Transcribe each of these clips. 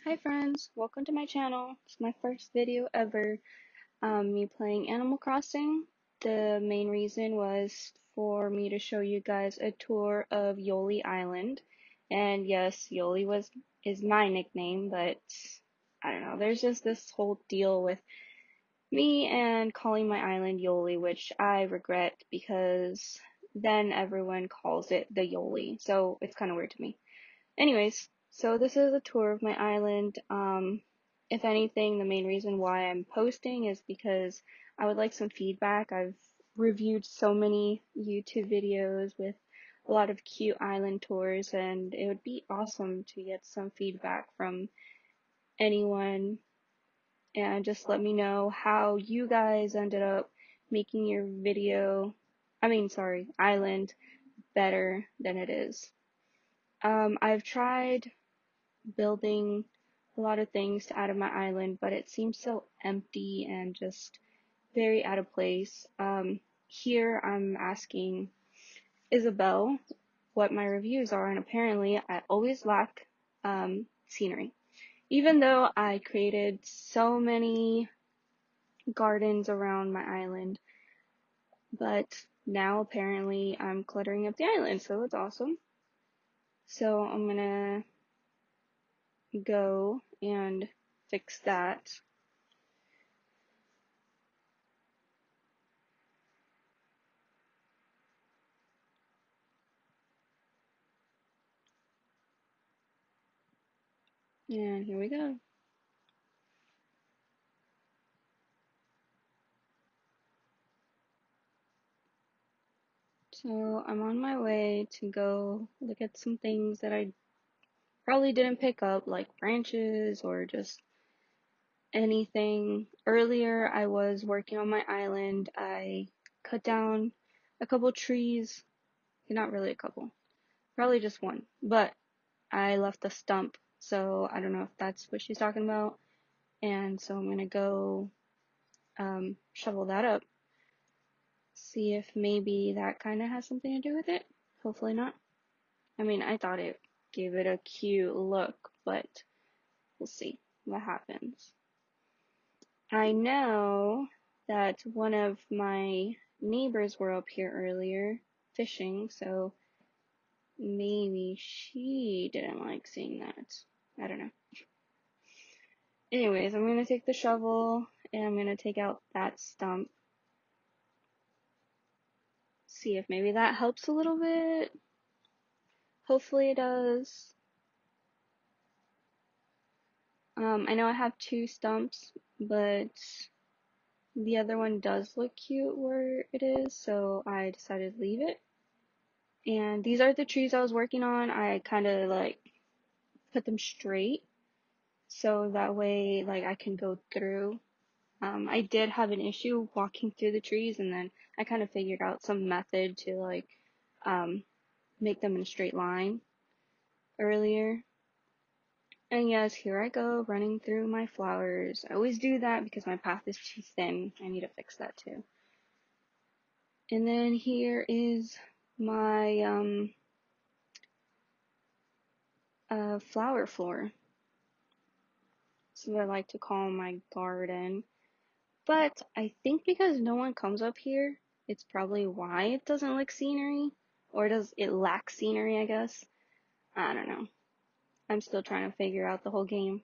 Hi friends, welcome to my channel. It's my first video ever, me playing Animal Crossing. The main reason was for me to show you guys a tour of Yoly Island. And yes, is my nickname, but I don't know, there's just this whole deal with me and calling my island Yoly, which I regret because then everyone calls it the Yoly, so it's kind of weird to me. Anyways, so this is a tour of my island. If anything, the main reason why I'm posting is because I would like some feedback. I've reviewed so many YouTube videos with a lot of cute island tours, and it would be awesome to get some feedback from anyone and just let me know how you guys ended up making your island better than it is. I've tried building a lot of things to add to my island, but it seems so empty and just very out of place. Here I'm asking Isabel what my reviews are, and apparently I always lack scenery. Even though I created so many gardens around my island, but now apparently I'm cluttering up the island, so it's awesome. So I'm gonna go and fix that. And here we go. So I'm on my way to go look at some things that I probably didn't pick up, like branches or just anything. Earlier, I was working on my island. I cut down a couple trees. Not really a couple, probably just one, but I left a stump, so I don't know if that's what she's talking about. And so I'm gonna go shovel that up. See if maybe that kind of has something to do with it. Hopefully not. I mean, I thought it gave it a cute look, but we'll see what happens. I know that one of my neighbors were up here earlier fishing, so maybe she didn't like seeing that. I don't know. Anyways, I'm gonna take the shovel and I'm gonna take out that stump. See if maybe that helps a little bit. Hopefully it does. I know I have two stumps, but the other one does look cute where it is, so I decided to leave it. And these are the trees I was working on. I kind of like put them straight so that way like I can go through. I did have an issue walking through the trees, and then I kind of figured out some method to like make them in a straight line earlier. And yes, here I go running through my flowers. I always do that because my path is too thin. I need to fix that too. And then here is my flower floor. This is what I like to call my garden. But I think because no one comes up here, it's probably why it doesn't look scenery. Or does it lack scenery, I guess? I don't know. I'm still trying to figure out the whole game.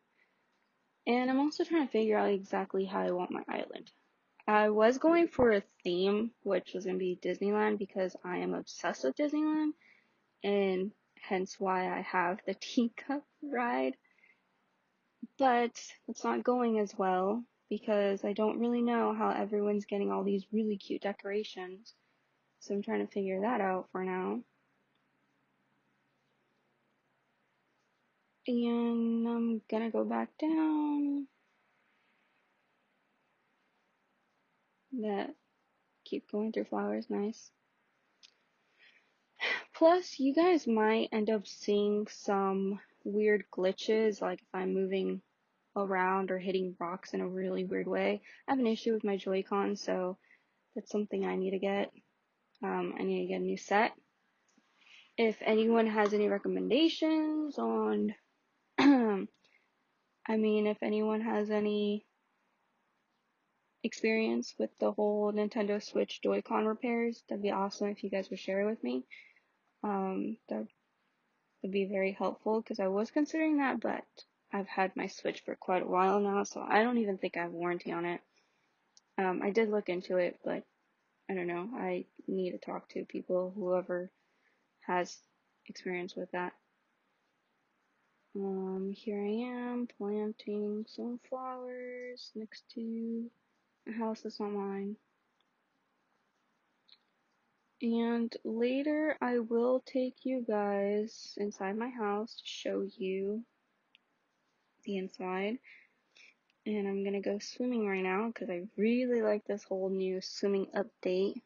And I'm also trying to figure out exactly how I want my island. I was going for a theme, which was going to be Disneyland because I am obsessed with Disneyland, and hence why I have the teacup ride. But it's not going as well because I don't really know how everyone's getting all these really cute decorations. So I'm trying to figure that out for now. And I'm gonna go back down. That keep going through flowers, nice. Plus, you guys might end up seeing some weird glitches, like if I'm moving around or hitting rocks in a really weird way. I have an issue with my Joy-Con, so that's something I need to get. I need to get a new set. If anyone has any recommendations on I mean, if anyone has any experience with the whole Nintendo Switch Joy-Con repairs, that'd be awesome if you guys would share it with me. That would be very helpful because I was considering that, but I've had my Switch for quite a while now, so I don't even think I have warranty on it. I did look into it, but I don't know. I need to talk to people, whoever has experience with that. Here I am planting some flowers next to a house that's not mine. And later I will take you guys inside my house to show you the inside. And I'm gonna go swimming right now because I really like this whole new swimming update.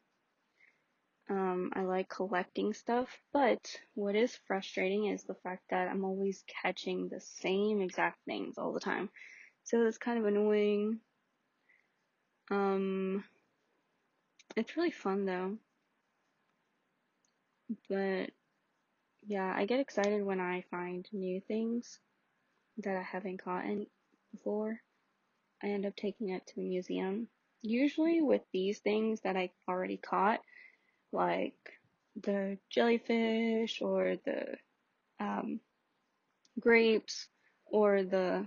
I like collecting stuff, but what is frustrating is the fact that I'm always catching the same exact things all the time. So it's kind of annoying. It's really fun though. But yeah, I get excited when I find new things that I haven't caught before. I end up taking it to the museum. Usually with these things that I already caught, like the jellyfish or the grapes or the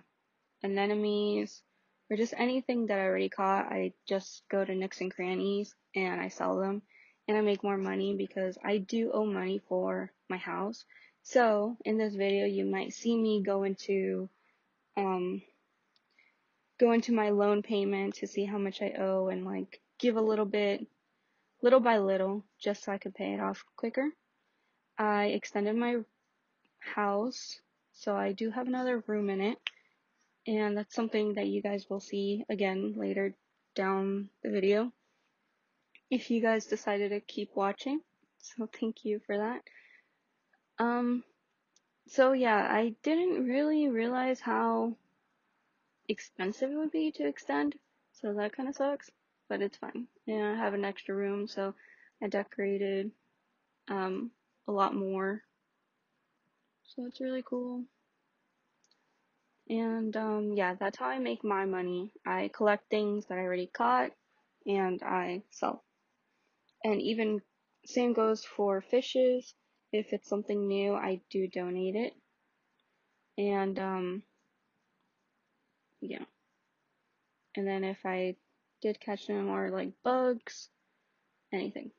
anemones or just anything that I already caught, I just go to Nooks and Crannies and I sell them and I make more money because I do owe money for my house. So in this video you might see me go into my loan payment to see how much I owe and like give a little bit, little by little, just so I could pay it off quicker. I extended my house, so I do have another room in it, and that's something that you guys will see again later down the video if you guys decided to keep watching. So thank you for that. So yeah, I didn't really realize how expensive it would be to extend, so that kind of sucks, but it's fine. And I have an extra room, so I decorated a lot more, so it's really cool. And yeah, that's how I make my money. I collect things that I already caught and I sell. And even same goes for fishes. If it's something new, I do donate it. And yeah. And then if I did catch them or like bugs, anything.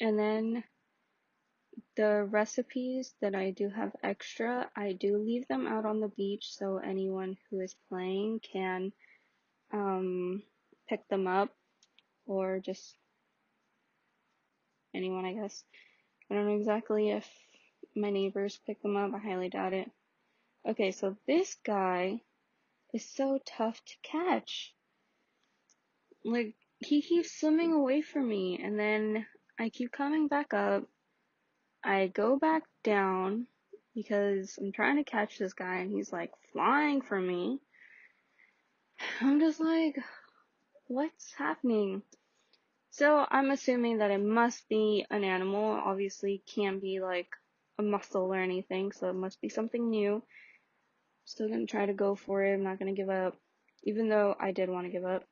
And then the recipes that I do have extra, I do leave them out on the beach so anyone who is playing can pick them up, or just anyone, I guess. I don't know exactly if my neighbors pick them up. I highly doubt it. Okay, so this guy is so tough to catch. Like, he keeps swimming away from me, and then I keep coming back up. I go back down because I'm trying to catch this guy, and he's like flying for me. I'm just like, what's happening? So I'm assuming that it must be an animal. Obviously, can't be like a mussel or anything, so it must be something new. Still gonna try to go for it. I'm not gonna give up, even though I did want to give up.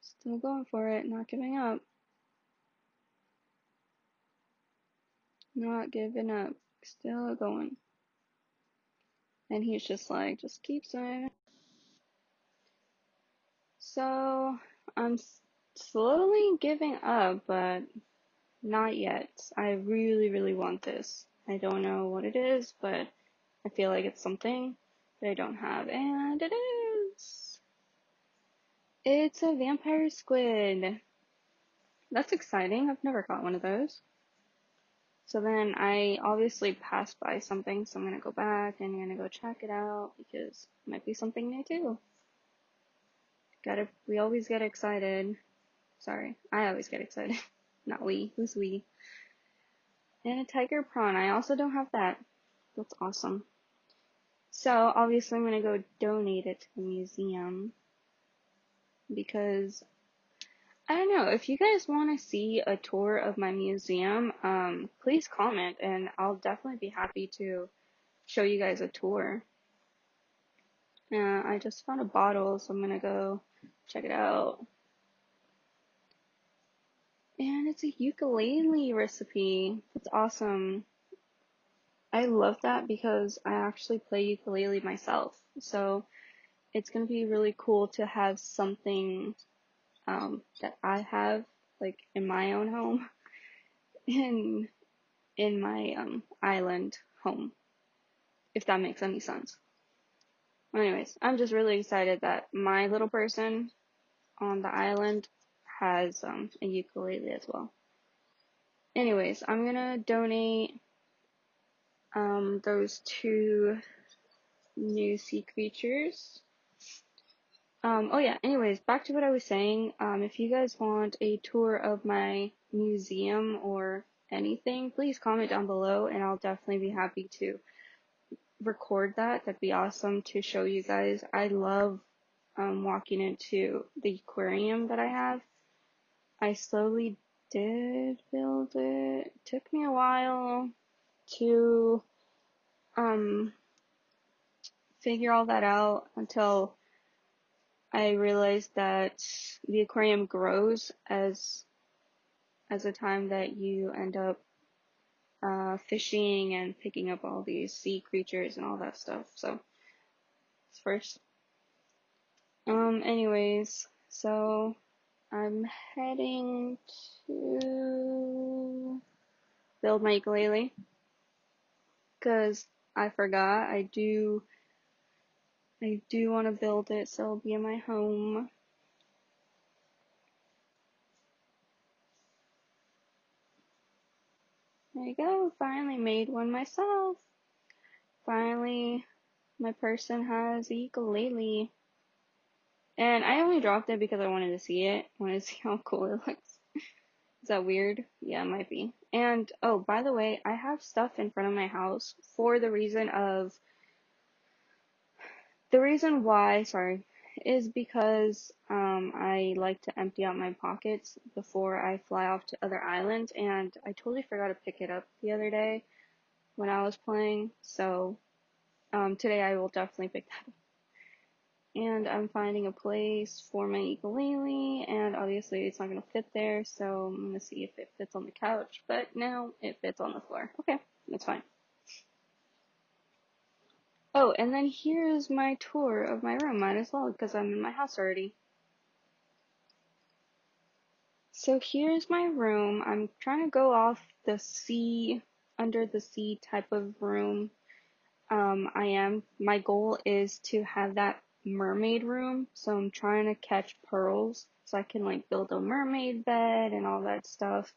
Still going for it, not giving up. Not giving up. Still going. And he's just like, just keep swimming. So, I'm slowly giving up, but not yet. I really, really want this. I don't know what it is, but I feel like it's something that I don't have. And it is! It's a vampire squid. That's exciting. I've never caught one of those. So then I obviously passed by something, so I'm gonna go back and I'm gonna go check it out because it might be something new too. We always get excited. Sorry, I always get excited. Not we, who's we? And a tiger prawn, I also don't have that. That's awesome. So obviously I'm gonna go donate it to the museum because I don't know, if you guys want to see a tour of my museum, please comment and I'll definitely be happy to show you guys a tour. I just found a bottle, so I'm gonna go check it out. And it's a ukulele recipe. That's awesome. I love that because I actually play ukulele myself. So it's gonna be really cool to have something that I have like in my own home in my island home, if that makes any sense. Anyways, I'm just really excited that my little person on the island has a ukulele as well. Anyways, I'm gonna donate those two new sea creatures. Oh yeah, anyways, back to what I was saying. If you guys want a tour of my museum or anything, please comment down below and I'll definitely be happy to record that. That'd be awesome to show you guys. I love walking into the aquarium that I have. I slowly did build it. It took me a while to figure all that out until I realized that the aquarium grows as the time that you end up fishing and picking up all these sea creatures and all that stuff. So first. Anyways, so I'm heading to build my ukulele because I forgot. I do want to build it, so it'll be in my home. There you go. Finally made one myself. Finally, my person has a ukulele. And I only dropped it because I wanted to see it. I wanted to see how cool it looks. Is that weird? Yeah, it might be. And, oh, by the way, I have stuff in front of my house for the reason why, sorry, is because I like to empty out my pockets before I fly off to other islands, and I totally forgot to pick it up the other day when I was playing, so today I will definitely pick that up. And I'm finding a place for my ukulele, and obviously it's not going to fit there, so I'm going to see if it fits on the couch, but now it fits on the floor. Okay, that's fine. Oh, and then here's my tour of my room, might as well, because I'm in my house already. So here's my room. I'm trying to go off the sea, under the sea type of room. My goal is to have that mermaid room, so I'm trying to catch pearls so I can like build a mermaid bed and all that stuff.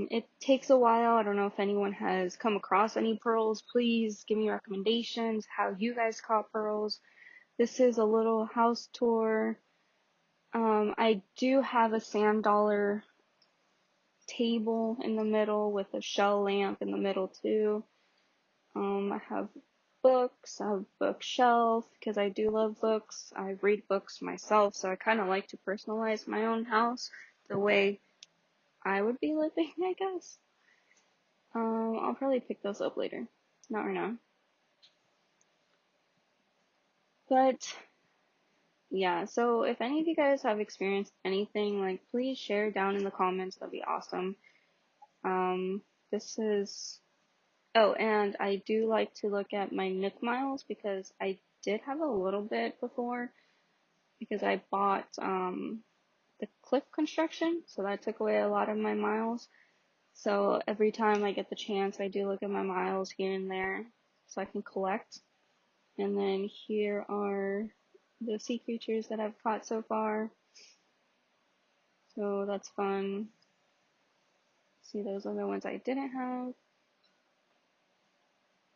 It takes a while. I don't know if anyone has come across any pearls. Please give me recommendations how you guys caught pearls. This is a little house tour. I do have a sand dollar table in the middle with a shell lamp in the middle too. I have books, I have a bookshelf because I do love books. I read books myself, so I kind of like to personalize my own house the way I would be living, I guess. I'll probably pick those up later. Not right now. But yeah, so if any of you guys have experienced anything, like please share down in the comments. That'd be awesome. This is, oh, and I do like to look at my Nook miles because I did have a little bit before because I bought the cliff construction, so that took away a lot of my miles. So every time I get the chance, I do look at my miles here and there so I can collect. And then here are the sea creatures that I've caught so far. So that's fun. See those other ones I didn't have.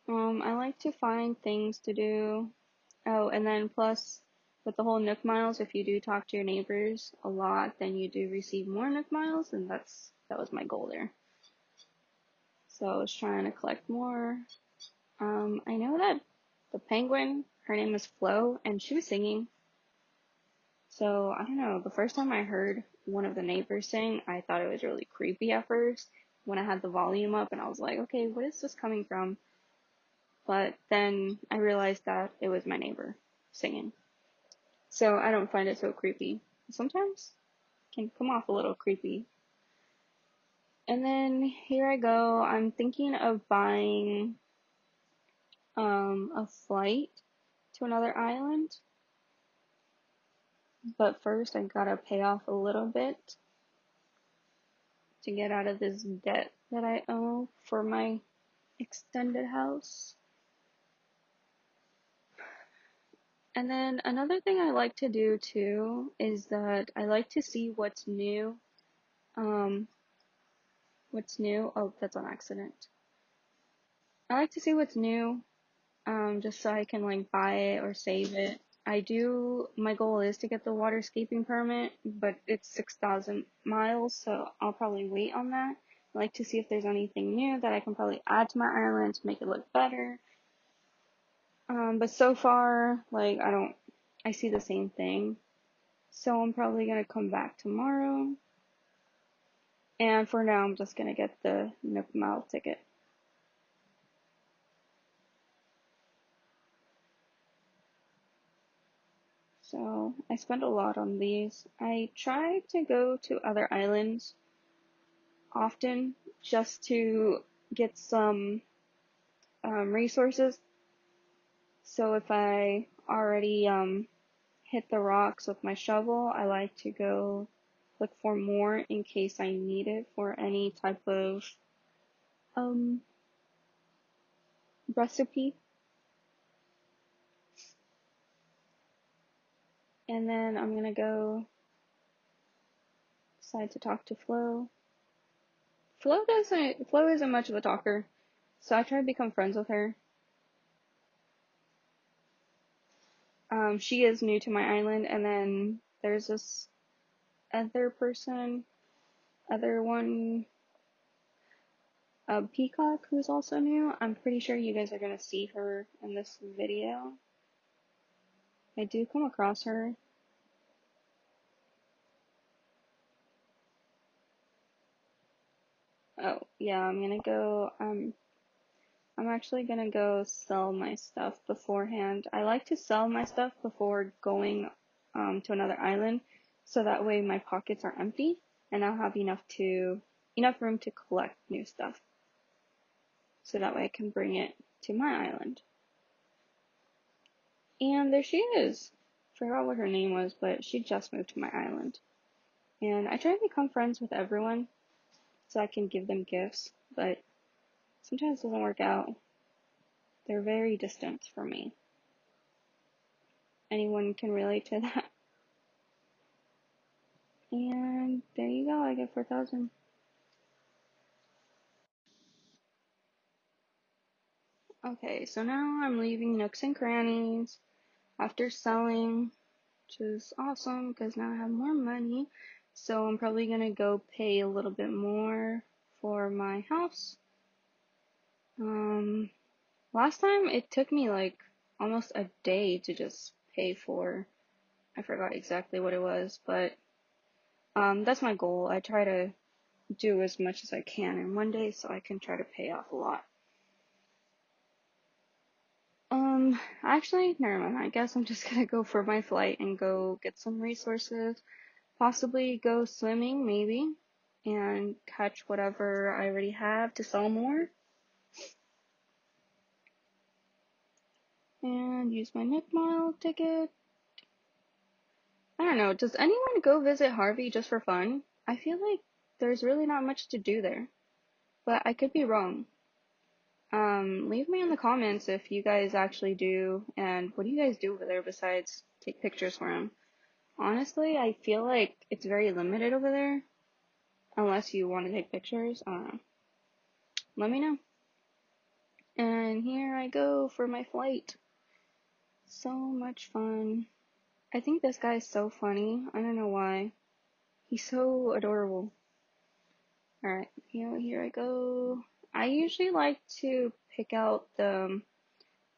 I like to find things to do. Oh, and then plus with the whole Nook miles, if you do talk to your neighbors a lot, then you do receive more Nook miles, and that was my goal there. So I was trying to collect more. I know that the penguin, her name is Flo, and she was singing. So, I don't know, the first time I heard one of the neighbors sing, I thought it was really creepy at first when I had the volume up and I was like, okay, what is this coming from? But then I realized that it was my neighbor singing. So I don't find it so creepy. Sometimes it can come off a little creepy. And then here I go. I'm thinking of buying a flight to another island. But first I gotta pay off a little bit to get out of this debt that I owe for my extended house. And then another thing I like to do too is that I like to see what's new. What's new? Oh, that's on accident. I like to see what's new, just so I can like buy it or save it. My goal is to get the waterscaping permit, but it's 6,000 miles, so I'll probably wait on that. I like to see if there's anything new that I can probably add to my island to make it look better. But so far, like, I see the same thing. So I'm probably gonna come back tomorrow. And for now, I'm just gonna get the Nook Mile ticket. So I spent a lot on these. I try to go to other islands often just to get some resources. So if I already hit the rocks with my shovel, I like to go look for more in case I need it for any type of recipe. And then I'm gonna go decide to talk to Flo. Flo isn't much of a talker, so I try to become friends with her. She is new to my island, and then there's this other one, Peacock, who's also new. I'm pretty sure you guys are gonna see her in this video. I do come across her. Oh, yeah, I'm actually gonna go sell my stuff beforehand. I like to sell my stuff before going, to another island, so that way my pockets are empty, and I'll have enough room to collect new stuff. So that way I can bring it to my island. And there she is. Forgot what her name was, but she just moved to my island. And I try to become friends with everyone so I can give them gifts, but sometimes it doesn't work out. They're very distant from me. Anyone can relate to that. And there you go, I get 4,000. Okay, so now I'm leaving Nooks and Crannies after selling, which is awesome because now I have more money. So I'm probably gonna go pay a little bit more for my house. Last time it took me like almost a day to just pay for, I forgot exactly what it was, but that's my goal. I try to do as much as I can in one day so I can try to pay off a lot. Actually, never mind. I guess I'm just gonna go for my flight and go get some resources. Possibly go swimming, maybe, and catch whatever I already have to sell more. And use my Nook Mile ticket. I don't know, does anyone go visit Harvey just for fun? I feel like there's really not much to do there, but I could be wrong. Leave me in the comments if you guys actually do, and what do you guys do over there besides take pictures for him? Honestly, I feel like it's very limited over there, unless you want to take pictures. I don't know. Let me know. And here I go for my flight. So much fun. I think this guy is so funny. I don't know why. He's so adorable. Alright, here I go. I usually like to pick out the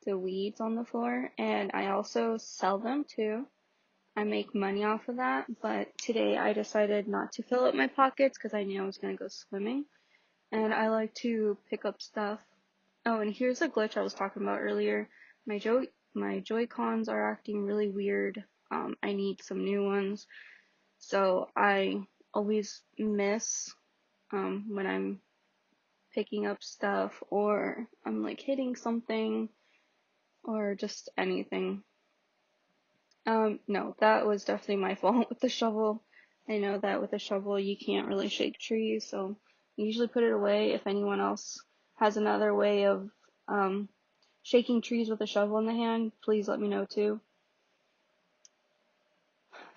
weeds on the floor, and I also sell them too. I make money off of that, but today I decided not to fill up my pockets because I knew I was going to go swimming, and I like to pick up stuff. Oh, and here's a glitch I was talking about earlier. My Joy-Cons are acting really weird. I need some new ones, so I always miss when I'm picking up stuff or I'm like hitting something or just anything. No, that was definitely my fault with the shovel. I know that with a shovel you can't really shake trees, so I usually put it away. If anyone else has another way of shaking trees with a shovel in the hand, please let me know too.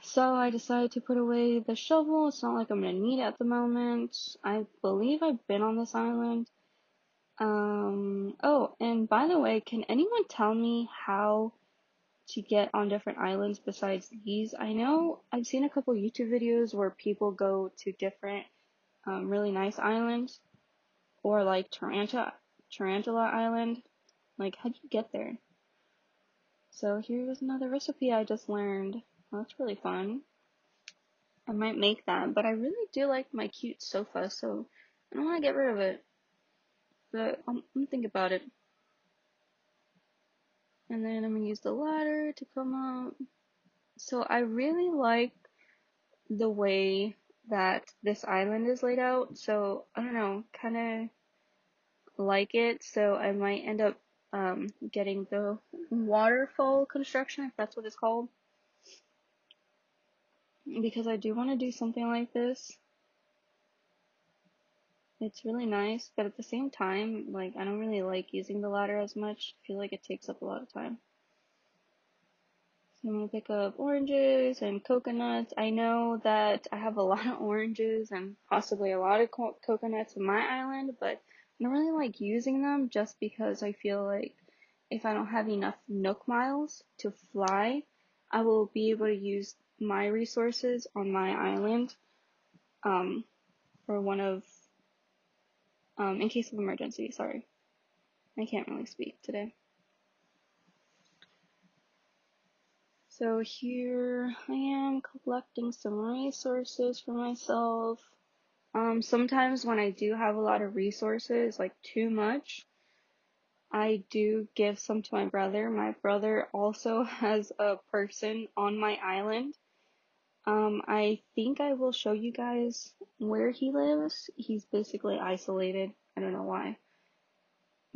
So I decided to put away the shovel. It's not like I'm gonna need it at the moment. I believe I've been on this island. Oh, and by the way, can anyone tell me how to get on different islands besides these? I know I've seen a couple YouTube videos where people go to different really nice islands, or like Tarantula Island. Like, how do you get there? So here's another recipe I just learned. Well, that's really fun. I might make that, but I really do like my cute sofa, so I don't want to get rid of it. But I'm gonna think about it. And then I'm gonna use the ladder to come up. So I really like the way that this island is laid out. So I don't know, kind of like it. So I might end up getting the waterfall construction, if that's what it's called, because I do want to do something like this. It's really nice, but at the same time, like, I don't really like using the ladder as much. I feel like it takes up a lot of time. So I'm gonna pick up oranges and coconuts. I know that I have a lot of oranges and possibly a lot of coconuts in my island, but I don't really like using them just because I feel like if I don't have enough Nook miles to fly, I will be able to use my resources on my island, for one of, in case of emergency, sorry. I can't really speak today. So here I am collecting some resources for myself. Sometimes when I do have a lot of resources, like too much, I do give some to my brother. My brother also has a person on my island. I think I will show you guys where he lives. He's basically isolated. I don't know why.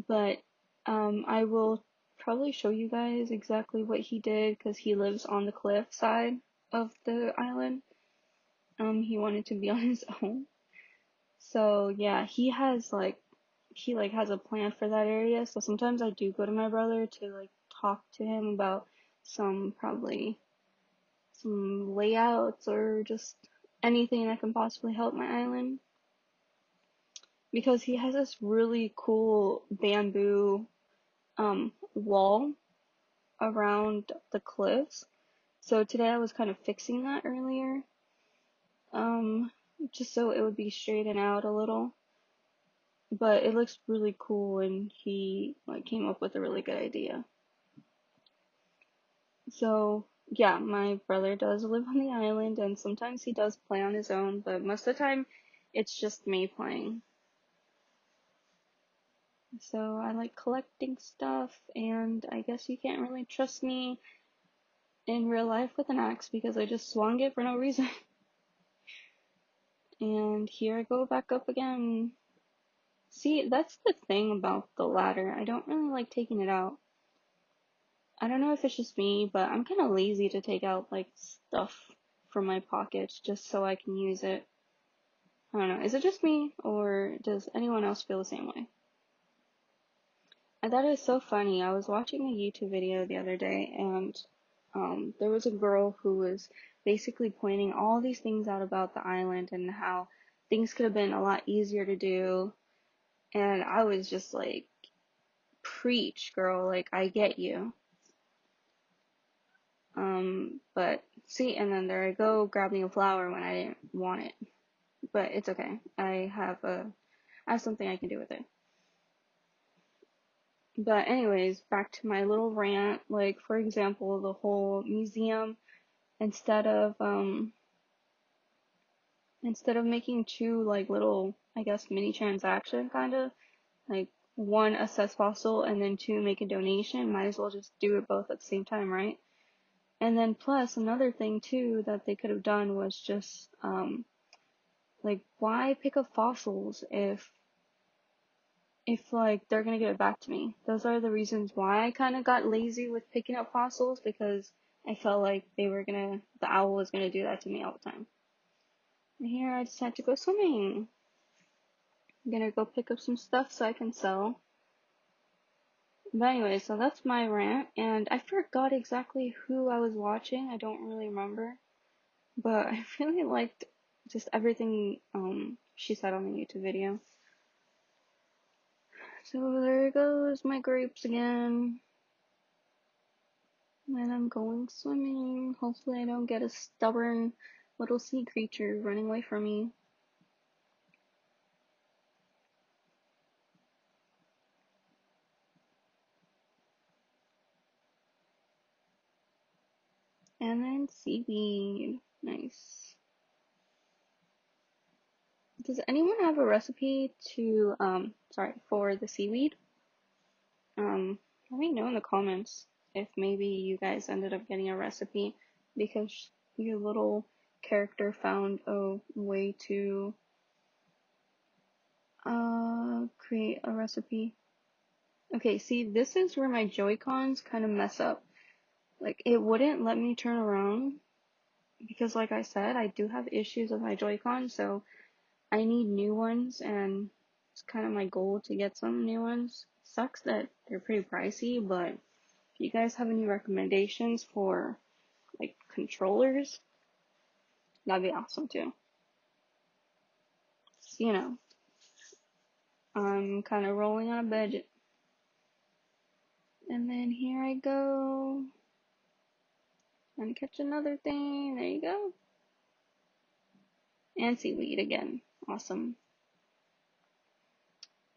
But I will probably show you guys exactly what he did because he lives on the cliff side of the island. He wanted to be on his own. So yeah, he has a plan for that area. So sometimes I do go to my brother to like talk to him about probably some layouts or just anything that can possibly help my island. Because he has this really cool bamboo wall around the cliffs. So today I was kind of fixing that earlier. Just so it would be straightened out a little. But it looks really cool and he like came up with a really good idea. So yeah, my brother does live on the island and sometimes he does play on his own, but most of the time it's just me playing. So I like collecting stuff, and I guess you can't really trust me in real life with an axe because I just swung it for no reason. And here I go back up again. See, that's the thing about the ladder. I don't really like taking it out. I don't know if it's just me, but I'm kind of lazy to take out like stuff from my pockets just so I can use it. I don't know. Is it just me, or does anyone else feel the same way? I thought it was so funny. I was watching a YouTube video the other day, and there was a girl who was basically pointing all these things out about the island and how things could have been a lot easier to do. And I was just like, preach, girl, like, I get you. But see, and then there I go, grabbing a flower when I didn't want it. But it's okay. I have something I can do with it. But anyways, back to my little rant. Like, for example, the whole museum instead of making two like little, I guess, mini transaction kind of, like one assess fossil and then two make a donation, might as well just do it both at the same time, right? And then plus another thing too that they could have done was just like, why pick up fossils if like they're gonna give it back to me? Those are the reasons why I kind of got lazy with picking up fossils, because I felt like the owl was gonna do that to me all the time. And here I decided to go swimming. I'm gonna go pick up some stuff so I can sell. But anyway, so that's my rant, and I forgot exactly who I was watching. I don't really remember, but I really liked just everything she said on the YouTube video. So there goes my grapes again. And I'm going swimming. Hopefully I don't get a stubborn little sea creature running away from me. And then seaweed. Nice. Does anyone have a recipe to, for the seaweed? Let me know in the comments if maybe you guys ended up getting a recipe because your little character found a way to create a recipe. Okay, see, this is where my Joy-Cons kind of mess up. Like, it wouldn't let me turn around because, like I said, I do have issues with my Joy-Con, so I need new ones, and it's kind of my goal to get some new ones. Sucks that they're pretty pricey, but if you guys have any recommendations for, like, controllers, that'd be awesome too. So, you know, I'm kind of rolling on a budget. And then here I go. And catch another thing. There you go. And seaweed again. Awesome.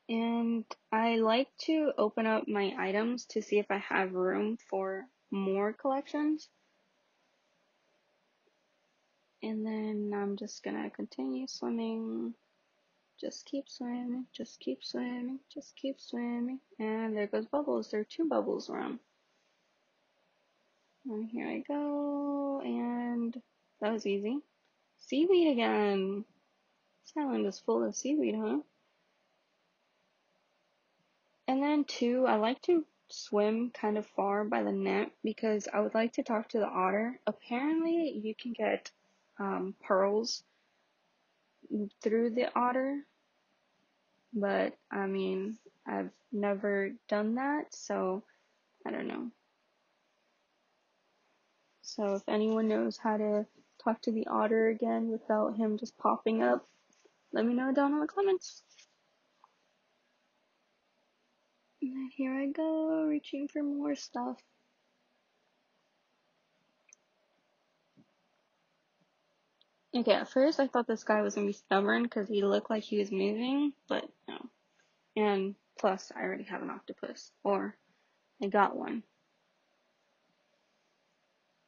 And I like to open up my items to see if I have room for more collections. And then I'm just gonna continue swimming. Just keep swimming, just keep swimming, just keep swimming. And there goes Bubbles. There are two Bubbles around. And here I go. And that was easy. Seaweed again. This island is full of seaweed, huh? And then too, I like to swim kind of far by the net because I would like to talk to the otter. Apparently, you can get pearls through the otter, but I mean, I've never done that, so I don't know. So if anyone knows how to talk to the otter again without him just popping up, let me know down in the comments. And then here I go, reaching for more stuff. Okay, at first I thought this guy was gonna be stubborn because he looked like he was moving, but no. And plus, I already have an octopus, or I got one.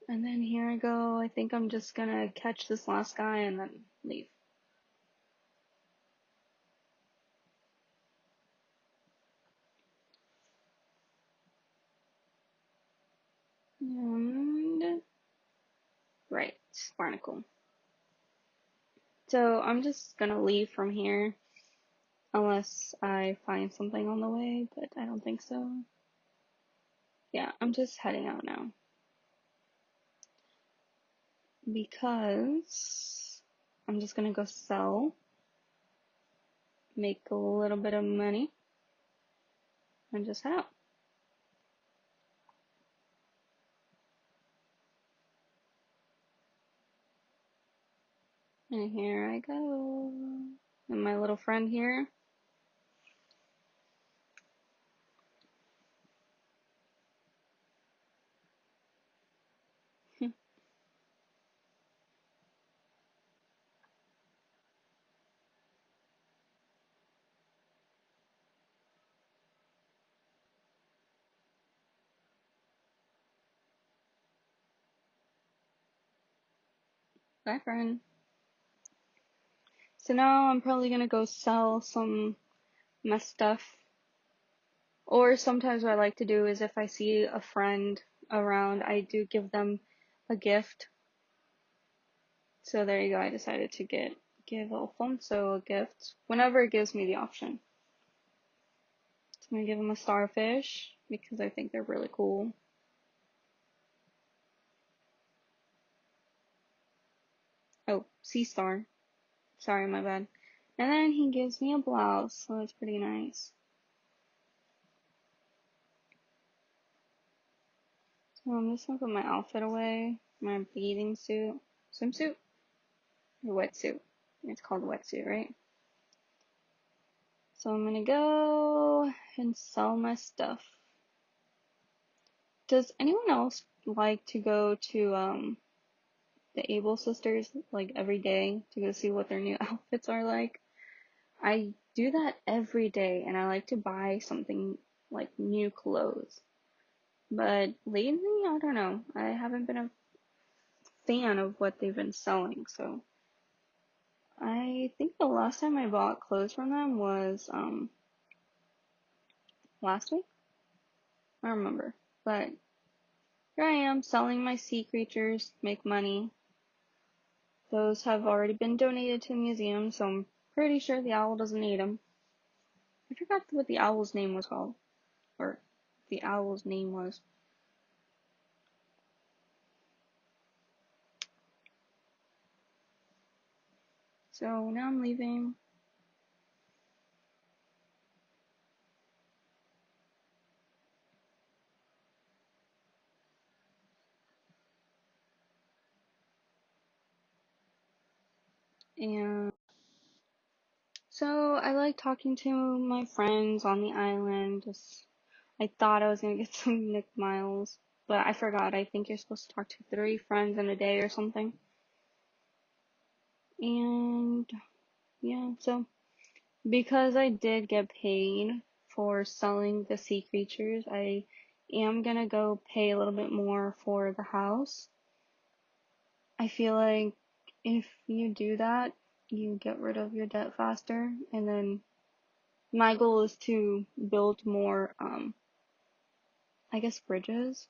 And then here I go. I think I'm just gonna catch this last guy and then leave. And right, barnacle. So I'm just gonna leave from here unless I find something on the way, but I don't think so. Yeah, I'm just heading out now because I'm just gonna go sell, make a little bit of money, and just head out. And here I go. And my little friend here. Bye, friend. So now I'm probably gonna go sell some of my stuff. Or sometimes what I like to do is if I see a friend around, I do give them a gift. So there you go, I decided to give Alfonso a gift whenever it gives me the option. So I'm gonna give him a starfish because I think they're really cool. Oh, sea star. Sorry, my bad. And then he gives me a blouse, so it's pretty nice. So I'm just gonna put my outfit away, my bathing suit, swimsuit, or wetsuit. It's called a wetsuit, right? So I'm gonna go and sell my stuff. Does anyone else like to go to the Able Sisters like every day to go see what their new outfits are like? I do that every day and I like to buy something like new clothes. But lately, I don't know. I haven't been a fan of what they've been selling, so I think the last time I bought clothes from them was last week? I don't remember. But here I am selling my sea creatures, make money. Those have already been donated to the museum, so I'm pretty sure the owl doesn't need them. I forgot what the owl's name was called. Or the owl's name was. So now I'm leaving. And so I like talking to my friends on the island. I thought I was gonna get some Nick Miles, but I forgot. I think you're supposed to talk to 3 friends in a day or something. And yeah, so because I did get paid for selling the sea creatures, I am gonna go pay a little bit more for the house. I feel like if you do that, you get rid of your debt faster, and then my goal is to build more, I guess bridges.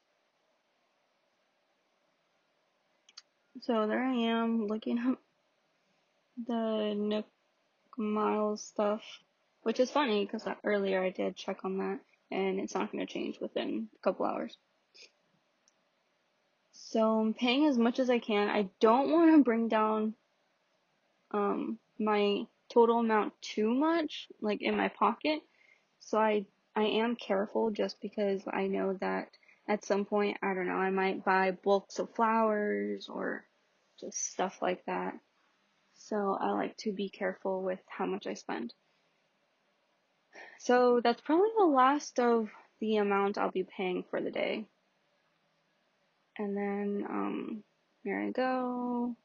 So there I am looking up the Nook Miles stuff, which is funny because earlier I did check on that and it's not going to change within a couple hours. So I'm paying as much as I can. I don't want to bring down my total amount too much, like in my pocket. So I am careful just because I know that at some point, I don't know, I might buy bulks of flowers or just stuff like that. So I like to be careful with how much I spend. So that's probably the last of the amount I'll be paying for the day. And then, here I go.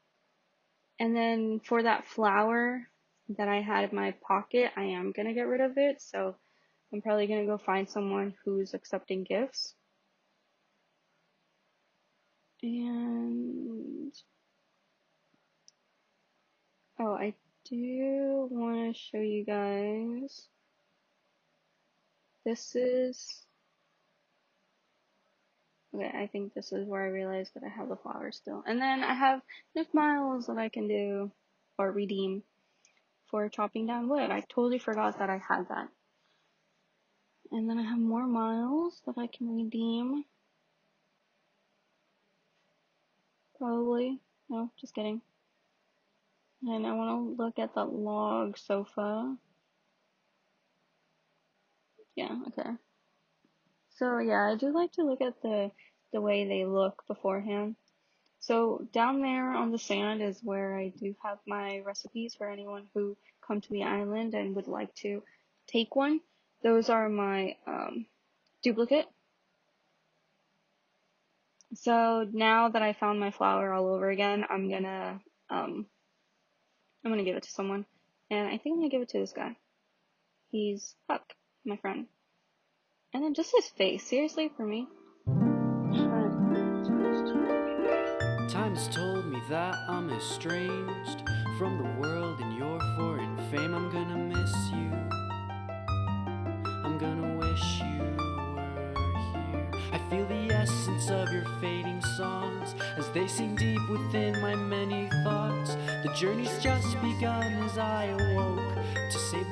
And then for that flower that I had in my pocket, I am gonna get rid of it. So I'm probably gonna go find someone who's accepting gifts. And oh, I do want to show you guys. This is okay. I think this is where I realized that I have the flowers still. And then I have Nick Miles that I can do or redeem for chopping down wood. I totally forgot that I had that. And then I have more miles that I can redeem. Probably. No, just kidding. And I want to look at that log sofa. Yeah, okay. So yeah, I do like to look at the way they look beforehand. So down there on the sand is where I do have my recipes for anyone who come to the island and would like to take one. Those are my duplicate. So now that I found my flower all over again, I'm gonna give it to someone. And I think I'm gonna give it to this guy. He's Huck, my friend. And then just his face, seriously, for me. once told me that I'm estranged from the world and your foreign fame. I'm gonna miss you, I'm gonna wish you were here. I feel the essence of your fading songs as they sing deep within my many thoughts. The journey's just begun as I awoke to save